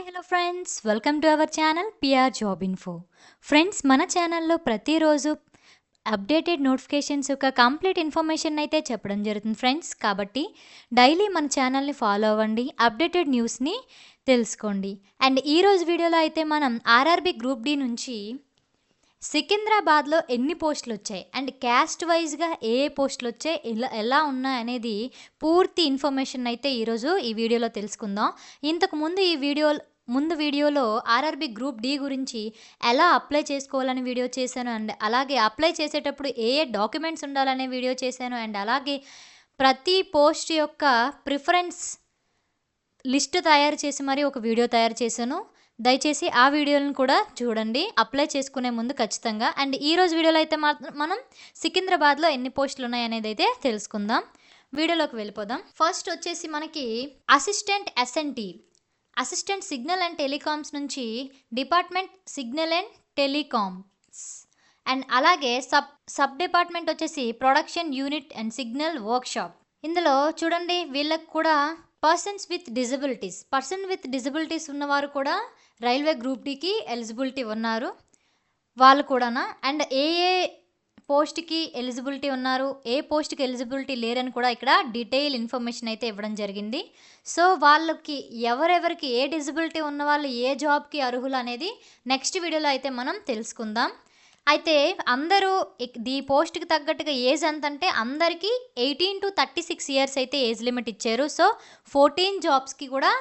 Hello friends, welcome to our channel PR job info. Friends, మన ఛానల్లో ప్రతిరోజు updated notifications యొక్క కంప్లీట్ ఇన్ఫర్మేషన్ అయితే చెప్పడం జరుగుతుంది ఫ్రెండ్స్. కాబట్టి డైలీ మన ఛానల్ని ఫాలో అవ్వండి, అప్డేటెడ్ న్యూస్ని తెలుసుకోండి. అండ్ ఈరోజు వీడియోలో అయితే మనం ఆర్ఆర్బి గ్రూప్ డి నుంచి సికింద్రాబాద్లో ఎన్ని పోస్టులు వచ్చాయి అండ్ క్యాస్ట్ వైజ్గా ఏ పోస్టులు వచ్చాయి, ఎలా ఉన్నాయి అనేది పూర్తి ఇన్ఫర్మేషన్ అయితే ఈరోజు ఈ వీడియోలో తెలుసుకుందాం. ఇంతకు ముందు వీడియోలో ఆర్ఆర్బి గ్రూప్ డి గురించి ఎలా అప్లై చేసుకోవాలని వీడియో చేశాను. అండ్ అలాగే అప్లై చేసేటప్పుడు ఏ డాక్యుమెంట్స్ ఉండాలనే వీడియో చేశాను. అండ్ అలాగే ప్రతి పోస్ట్ యొక్క ప్రిఫరెన్స్ లిస్ట్ తయారు చేసి మరి ఒక వీడియో తయారు చేశాను. దయచేసి ఆ వీడియోలను కూడా చూడండి అప్లై చేసుకునే ముందు ఖచ్చితంగా. అండ్ ఈరోజు వీడియోలో అయితే మనం సికింద్రాబాద్లో ఎన్ని పోస్టులు ఉన్నాయి అనేది అయితే తెలుసుకుందాం. వీడియోలోకి వెళ్ళిపోదాం. ఫస్ట్ వచ్చేసి మనకి అసిస్టెంట్ సిగ్నల్ అండ్ టెలికామ్స్ నుంచి డిపార్ట్మెంట్ సిగ్నల్ అండ్ టెలికామ్స్. అండ్ అలాగే సబ్ డిపార్ట్మెంట్ వచ్చేసి production unit and signal workshop. ఇందులో చూడండి వీళ్ళకి కూడా పర్సన్ విత్ డిజబిలిటీస్ ఉన్నవారు కూడా రైల్వే గ్రూప్ డికి ఎలిజిబిలిటీ ఉన్నారు వాళ్ళు కూడానా. అండ్ ఏ పోస్ట్కి ఎలిజిబిలిటీ ఉన్నారు, ఏ పోస్ట్కి ఎలిజిబిలిటీ లేరని కూడా ఇక్కడ డీటెయిల్ ఇన్ఫర్మేషన్ అయితే ఇవ్వడం జరిగింది. సో వాళ్ళకి ఎవరెవరికి ఏ డిజబిలిటీ ఉన్న వాళ్ళు ఏ జాబ్కి అర్హులు అనేది నెక్స్ట్ వీడియోలో అయితే మనం తెలుసుకుందాం. అయితే అందరూ ఈ పోస్ట్కి తగ్గట్టుగా ఏజ్ ఎంత అంటే అందరికీ 18 to 36 ఇయర్స్ అయితే ఏజ్ లిమిట్ ఇచ్చారు. సో 14 జాబ్స్కి కూడా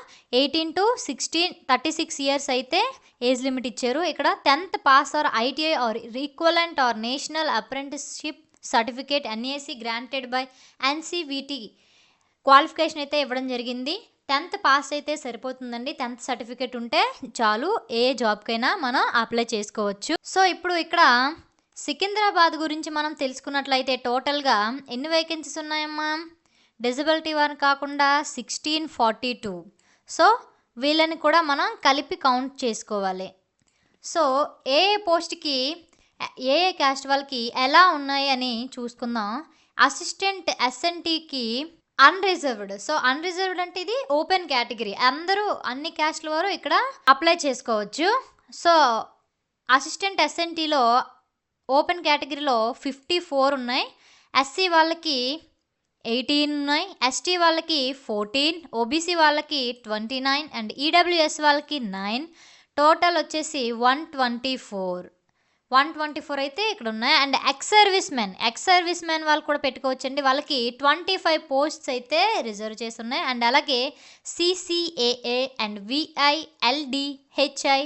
18 to 36 ఇయర్స్ అయితే ఏజ్ లిమిట్ ఇచ్చారు. ఇక్కడ 10th pass or ITI or equivalent or national apprenticeship certificate NAC granted by NCVT qualification అయితే ఇవ్వడం జరిగింది. 10th పాస్ అయితే సరిపోతుందండి. 10th సర్టిఫికేట్ ఉంటే చాలు, ఏ జాబ్కైనా మనం అప్లై చేసుకోవచ్చు. సో ఇప్పుడు ఇక్కడ సికింద్రాబాద్ గురించి మనం తెలుసుకున్నట్లయితే టోటల్గా ఎన్ని వేకెన్సీస్ ఉన్నాయమ్మా? డిజబిలిటీ వారిని కాకుండా 1642. సో వీళ్ళని కూడా మనం కలిపి కౌంట్ చేసుకోవాలి. సో ఏ పోస్ట్కి ఏ క్యాస్ట్ వాళ్ళకి ఎలా ఉన్నాయి అని చూసుకుందాం. అసిస్టెంట్ ఎస్ఎన్టీకి అన్రిజర్వ్డ్. సో అన్రిజర్వ్డ్ అంటే ఇది ఓపెన్ కేటగిరీ, అందరూ అన్ని క్యాస్ట్ల వారు ఇక్కడ అప్లై చేసుకోవచ్చు. సో అసిస్టెంట్ ఎస్ఎన్టీలో ఓపెన్ కేటగిరీలో 54 ఉన్నాయి, ఎస్సీ వాళ్ళకి 18 ఉన్నాయి, ఎస్టీ వాళ్ళకి 14, ఓబీసీ వాళ్ళకి 29 అండ్ ఈడబ్ల్యూఎస్ వాళ్ళకి 9. టోటల్ వచ్చేసి 124 అయితే ఇక్కడ ఉన్నాయి. అండ్ ఎక్స్ సర్వీస్ మెన్ వాళ్ళు కూడా పెట్టుకోవచ్చండి. వాళ్ళకి 25 పోస్ట్స్ అయితే రిజర్వ్ చేసి ఉన్నాయి. అండ్ అలాగే CCAA and VI LD HI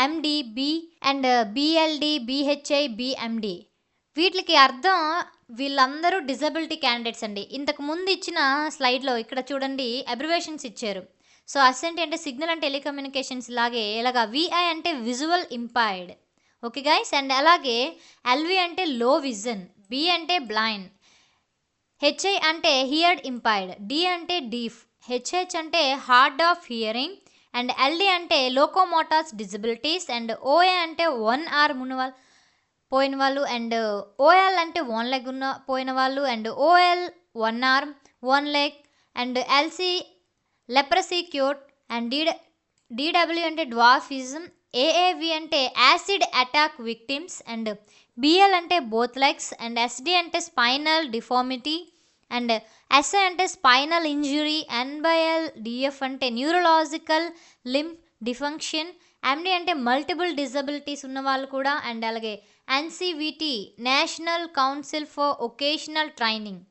MD B and BLD BHI BMD వీటికి అర్థం వీళ్ళందరూ డిజబిలిటీ క్యాండిడేట్స్ అండి. ఇంతకు ముందు ఇచ్చిన స్లైడ్లో ఇక్కడ చూడండి అబ్రివేషన్స్ ఇచ్చారు. సో అసెంట్ అంటే సిగ్నల్ అండ్ టెలికమ్యూనికేషన్స్ ఇలాగా విఐ అంటే visual impaired. Okay guys. And అలాగే ఎల్వి అంటే లో విజన్, బి అంటే బ్లైండ్, హెచ్ఐ అంటే హియర్డ్ ఇంపైర్డ్, డి అంటే డీఫ్, హెచ్హెచ్ అంటే hard of hearing and LD అంటే లోకోమోటార్స్ డిజబిలిటీస్ అండ్ ఓఏ అంటే 1 arm పోయిన వాళ్ళు అండ్ ఓఎల్ అంటే 1 leg పోయిన వాళ్ళు and OL 1 arm 1 leg and LC leprosy cured and DW అంటే డ్వార్ఫిజం, ఏఏవి అంటే acid attack victims and BL అంటే బోత్ లెగ్స్ అండ్ ఎస్డి అంటే స్పైనల్ డిఫార్మిటీ అండ్ ఎస్ఐ అంటే స్పైనల్ ఇంజురీ, ఎన్బైఎల్ డిఎఫ్ అంటే neurological limb dysfunction, MD అంటే multiple disabilities ఉన్న వాళ్ళు కూడా అండ్ అలాగే NCVT national council for vocational training.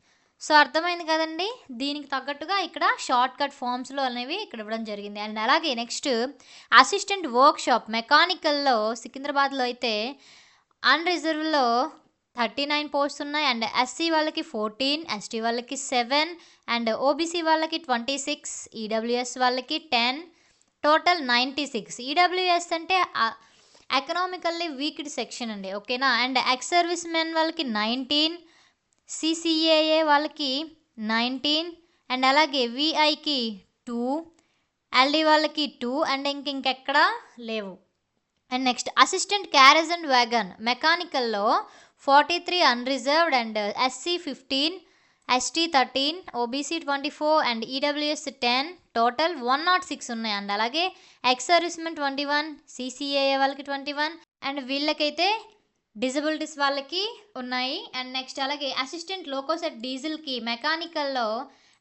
So అర్థమైంది కదండి. దీనికి తగ్గట్టుగా ఇక్కడ షార్ట్ కట్ ఫామ్స్లో అనేవి ఇక్కడ ఇవ్వడం జరిగింది. అండ్ అలాగే నెక్స్ట్ అసిస్టెంట్ వర్క్షాప్ మెకానికల్లో సికింద్రాబాద్లో అయితే అన్రిజర్వ్లో 39 పోస్ట్స్ ఉన్నాయి. అండ్ ఎస్సీ వాళ్ళకి 14, ఎస్టీ వాళ్ళకి 7 అండ్ ఓబీసీ వాళ్ళకి 26, ఈడబ్ల్యూఎస్ వాళ్ళకి 10, టోటల్ 96. ఈడబ్ల్యూఎస్ అంటే ఎకనామికల్లీ వీక్డ్ సెక్షన్ అండి, ఓకేనా. అండ్ ఎక్స్ సర్వీస్ మెన్ వాళ్ళకి 19, సిసిఏఏ వాళ్ళకి 19 అండ్ అలాగే విఐకి 2, ఎల్డి వాళ్ళకి 2 అండ్ ఇంకెక్కడ లేవు. And next assistant carriage and wagon మెకానికల్లో 43 unreserved and SC 15, ST 13, OBC 24 and EWS 10, total 106 ఉన్నాయి. అండ్ అలాగే ఎక్స్ సర్వీస్మెన్ 21, సీసీఏఏ వాళ్ళకి 21 అండ్ వీళ్ళకైతే డిజబిలిటీస్ వాళ్ళకి ఉన్నాయి. అండ్ నెక్స్ట్ అలాగే అసిస్టెంట్ లోకోసెట్ డీజిల్కి మెకానికల్లో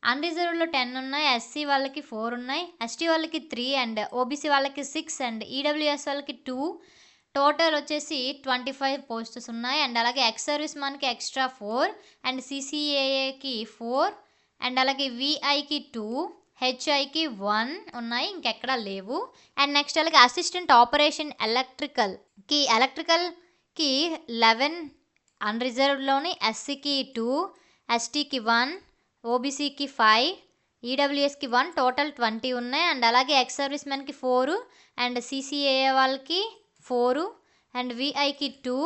అన్రిజర్వ్డ్లో 10 ఉన్నాయి, ఎస్సీ వాళ్ళకి 4 ఉన్నాయి, ఎస్టీ వాళ్ళకి 3 అండ్ ఓబీసీ వాళ్ళకి 6 అండ్ ఈడబ్ల్యూఎస్ వాళ్ళకి 2. టోటల్ వచ్చేసి 25 పోస్టెస్ ఉన్నాయి. అండ్ అలాగే ఎక్స్ సర్వీస్ మ్యాన్కి ఎక్స్ట్రా 4 అండ్ సీసీఏఏకి 4 అండ్ అలాగే విఐకి 2, హెచ్ఐకి 1 ఉన్నాయి, ఇంకెక్కడా లేవు. అండ్ నెక్స్ట్ అలాగే అసిస్టెంట్ ఆపరేషన్ ఎలక్ట్రికల్కి 11 అన్రిజర్వ్డ్లోని, ఎస్సీకి 2, ఎస్టీకి 1, ఓబీసీకి 5, ఈడబ్ల్యూఎస్కి 1, టోటల్ 20 ఉన్నాయి. అండ్ అలాగే ఎక్స్ సర్వీస్ మ్యాన్కి 4 అండ్ సీసీఏఏ వాళ్ళకి 4 అండ్ విఐకి 2,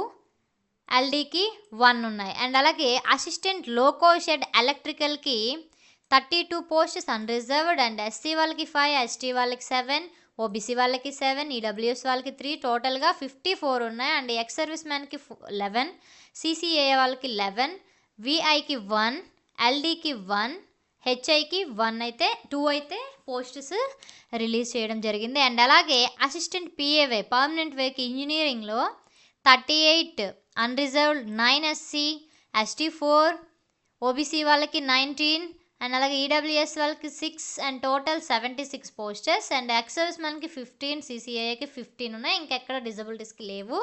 ఎల్డీకి 1 ఉన్నాయి. అండ్ అలాగే అసిస్టెంట్ లోకో షెడ్ ఎలక్ట్రికల్కి 32 పోస్ట్స్ అన్రిజర్వ్డ్ అండ్ ఎస్సీ వాళ్ళకి 5, ఎస్టీ వాళ్ళకి 7, ఓబీసీ వాళ్ళకి 7, ఈడబ్ల్యూఎస్ వాళ్ళకి 3, టోటల్గా 54 ఉన్నాయి. అండ్ ఎక్స్ సర్వీస్ మ్యాన్కి 11, సీసీఏఏ వాళ్ళకి 11, విఐకి 1, ఎల్డీకి 1, హెచ్ఐకి 1 అయితే 2 అయితే పోస్ట్స్ రిలీజ్ చేయడం జరిగింది. అండ్ అలాగే అసిస్టెంట్ పిఏవై పర్మనెంట్ వేకి ఇంజనీరింగ్లో 38 అన్రిజర్వ్డ్, 9 ఎస్సీ, ఎస్టీ 4, ఓబీసీ వాళ్ళకి 19 అండ్ అలాగే ఈడబ్ల్యూఎస్ వాళ్ళకి 6 and total 76 posters and ex service మ్యాన్కి 15, సీసీఏకి 15 ఉన్నాయి, ఇంకెక్కడ డిజబిలిటీస్కి లేవు.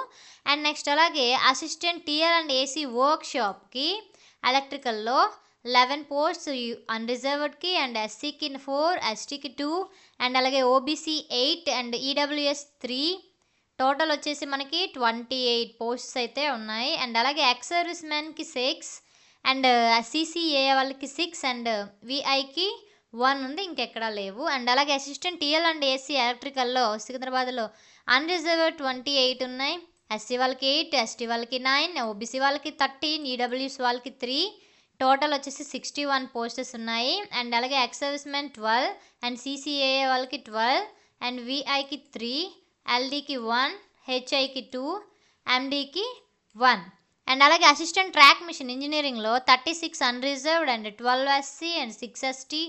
అండ్ నెక్స్ట్ అలాగే assistant TL and AC work షాప్కి ఎలక్ట్రికల్లో 11 పోస్ట్స్ అన్రిజర్వ్డ్కి అండ్ ఎస్సీకి 4, ఎస్టీకి 2 అండ్ అలాగే ఓబీసీ 8 అండ్ ఈడబ్ల్యూఎస్ 3, టోటల్ వచ్చేసి మనకి 28 పోస్ట్స్ అయితే ఉన్నాయి. అండ్ అలాగే ఎక్స్ సర్వీస్ మ్యాన్కి 6 అండ్ సీసీఏ వాళ్ళకి 6 అండ్ విఐకి 1 ఉంది, ఇంకెక్కడా లేవు. అండ్ అలాగే అసిస్టెంట్ టీఎల్ అండ్ ఏసీ ఎలక్ట్రికల్లో సికింద్రాబాద్లో అన్రిజర్వ్డ్ 28 ఉన్నాయి, ఎస్సీ వాళ్ళకి 8, ఎస్టీ వాళ్ళకి 9, ఓబీసీ వాళ్ళకి 13, ఈడబ్ల్యూఎస్ వాళ్ళకి 3, టోటల్ వచ్చేసి 61 పోస్టెస్ ఉన్నాయి. అండ్ అలాగే ఎక్స్ సర్వీస్ మ్యాన్ 12 అండ్ సీసీఏఏ వాళ్ళకి 12 అండ్ విఐకి 3, ఎల్డీకి 1, హెచ్ఐకి 2, ఎండీకి 1 అండ్ అలాగే అసిస్టెంట్ ట్రాక్ మిషన్ ఇంజనీరింగ్లో 36 unreserved and 12 SC and 6 ST,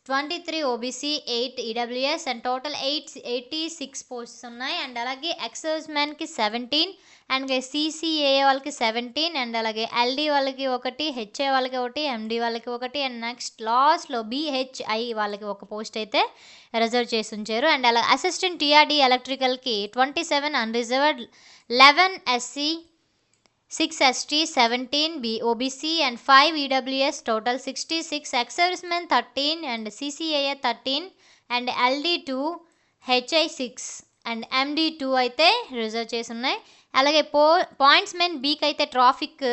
23 OBC, 8 EWS and total 86 posts ఉన్నాయి. అండ్ అలాగే ఎక్స్ సర్వీస్ మ్యాన్కి 17 అండ్ సీసీఏఏ వాళ్ళకి 17 అండ్ అలాగే ఎల్డీ వాళ్ళకి 1, హెచ్ఐ వాళ్ళకి 1, ఎండీ వాళ్ళకి 1 అండ్ నెక్స్ట్ లాస్ట్లో బిహెచ్ఐ వాళ్ళకి 1 పోస్ట్ అయితే రిజర్వ్ చేసి ఉంచారు. అండ్ అలాగే అసిస్టెంట్ టీఆర్డీ ఎలక్ట్రికల్కి 27 unreserved, 11 SC, 6 ST, 17 OBC and 5 EWS, total 66, ex service man 13 and CCAA 13 and LD 2, HI 6 and MD 2 అయితే రిజర్వ్ చేసి ఉన్నాయి. అలాగే పాయింట్స్ మెన్ బీకి అయితే ట్రాఫిక్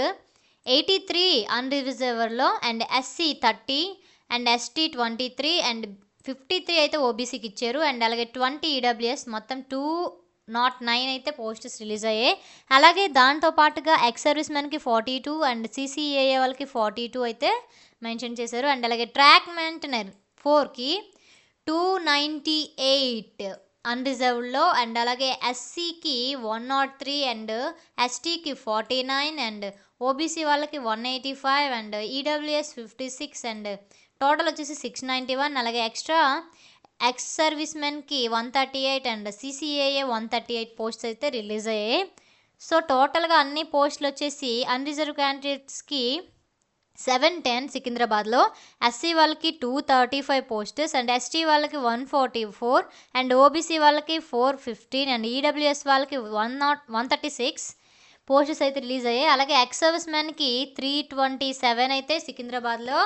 83 అన్రిజర్వర్లో and SC 30 and ST 23 and 53 అయితే ఓబీసీకి ఇచ్చారు. అండ్ అలాగే 20 ఈడబ్ల్యూఎస్, మొత్తం 209 అయితే పోస్టర్స్ రిలీజ్ అయ్యాయి. అలాగే దాంతోపాటుగా ఎక్స్ సర్వీస్ మ్యాన్కి 42 అండ్ సీసీఏఏ వాళ్ళకి 42 అయితే మెన్షన్ చేశారు. అండ్ అలాగే ట్రాక్ మెయింటెనర్ 4కి 298 అన్రిజర్వ్డ్లో అండ్ అలాగే ఎస్సీకి 103 అండ్ ఎస్టీకి 49 అండ్ ఓబీసీ వాళ్ళకి 185 అండ్ ఈడబ్ల్యూఎస్ 56 అండ్ టోటల్ వచ్చేసి 691. అలాగే ఎక్స్ట్రా ఎక్స్ సర్వీస్ మెన్కి 138 అండ్ సీసీఏఏ 138 పోస్ట్స్ అయితే రిలీజ్ అయ్యాయి. సో టోటల్గా అన్ని పోస్టులు వచ్చేసి అన్రిజర్వ్ క్యాండిడేట్స్కి 710 సికింద్రాబాద్లో, ఎస్సీ వాళ్ళకి 235 పోస్టెస్ అండ్ ఎస్టీ వాళ్ళకి 144 అండ్ ఓబీసీ వాళ్ళకి 415 అండ్ ఈడబ్ల్యూఎస్ వాళ్ళకి 136 పోస్టెస్ అయితే రిలీజ్ అయ్యాయి. అలాగే ఎక్స్ సర్వీస్ మ్యాన్కి 327 అయితే సికింద్రాబాద్లో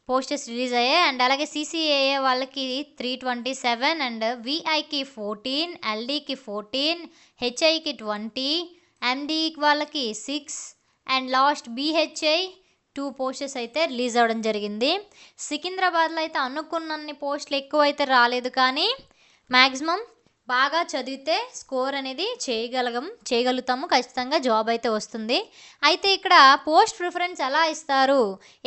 పోస్టెస్ రిలీజ్ అయ్యాయి. అండ్ అలాగే సీసీఏఏ వాళ్ళకి 327 అండ్ విఐకి 14, ఎల్డీకి 14, హెచ్ఐకి 20, ఎండీ వాళ్ళకి 6 అండ్ లాస్ట్ బిహెచ్ఐ 2 పోస్టెస్ అయితే రిలీజ్ అవ్వడం జరిగింది. సికింద్రాబాద్లో అయితే అనుకున్నన్ని పోస్టులు ఎక్కువ అయితే రాలేదు, కానీ మ్యాక్సిమం బాగా చదివితే స్కోర్ అనేది చేయగలుగుతాము, ఖచ్చితంగా జాబ్ అయితే వస్తుంది. అయితే ఇక్కడ పోస్ట్ ప్రిఫరెన్స్ ఎలా ఇస్తారు,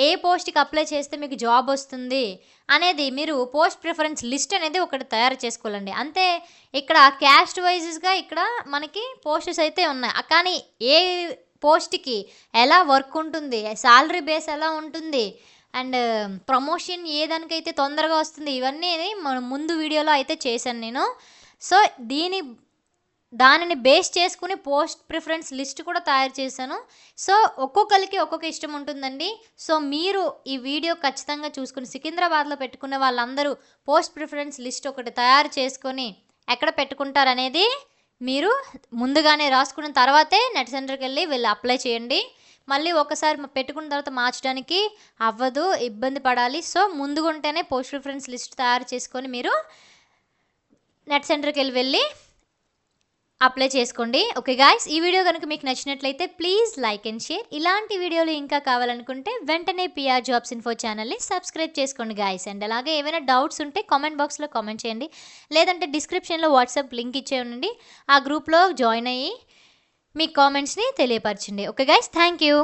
ఏ పోస్ట్కి అప్లై చేస్తే మీకు జాబ్ వస్తుంది అనేది మీరు పోస్ట్ ప్రిఫరెన్స్ లిస్ట్ అనేది ఒకటి తయారు చేసుకోవాలండి. అంతే, ఇక్కడ క్యాస్ట్ వైజ్గా ఇక్కడ మనకి పోస్టెస్ అయితే ఉన్నాయి, కానీ ఏ పోస్ట్కి ఎలా వర్క్ ఉంటుంది, శాలరీ బేస్ ఎలా ఉంటుంది, అండ్ ప్రమోషన్ ఏ దానికైతే తొందరగా వస్తుంది ఇవన్నీ మనం ముందు వీడియోలో అయితే చేశాను నేను. సో దానిని బేస్ చేసుకుని పోస్ట్ ప్రిఫరెన్స్ లిస్ట్ కూడా తయారు చేశాను. సో ఒక్కొక్కరికి ఒక్కొక్క ఇష్టం ఉంటుందండి. సో మీరు ఈ వీడియో ఖచ్చితంగా చూసుకుని సికింద్రాబాద్లో పెట్టుకునే వాళ్ళందరూ పోస్ట్ ప్రిఫరెన్స్ లిస్ట్ ఒకటి తయారు చేసుకొని ఎక్కడ పెట్టుకుంటారనేది మీరు ముందుగానే రాసుకున్న తర్వాతే నెట్ సెంటర్కి వెళ్ళి అప్లై చేయండి. మళ్ళీ ఒకసారి పెట్టుకున్న తర్వాత మార్చడానికి అవ్వదు, ఇబ్బంది పడాలి. సో ముందుగుంటేనే పోస్ట్ ప్రిఫరెన్స్ లిస్ట్ తయారు చేసుకొని మీరు నెట్ సెంటర్కి వెళ్ళి అప్లై చేసుకోండి. ఓకే గాయ్స్, ఈ వీడియో కనుక మీకు నచ్చినట్లయితే ప్లీజ్ లైక్ అండ్ షేర్. ఇలాంటి వీడియోలు ఇంకా కావాలనుకుంటే వెంటనే పిఆర్ జాబ్స్ ఇన్ఫో ఛానల్ని సబ్స్క్రైబ్ చేసుకోండి గాయ్స్. అండ్ అలాగే ఏమైనా డౌట్స్ ఉంటే కామెంట్ బాక్స్లో కామెంట్ చేయండి, లేదంటే డిస్క్రిప్షన్లో వాట్సాప్ లింక్ ఇచ్చే ఉండండి. ఆ గ్రూప్లో జాయిన్ అయ్యి మీ కామెంట్స్ని తెలియపరచండి. Okay guys, thank you.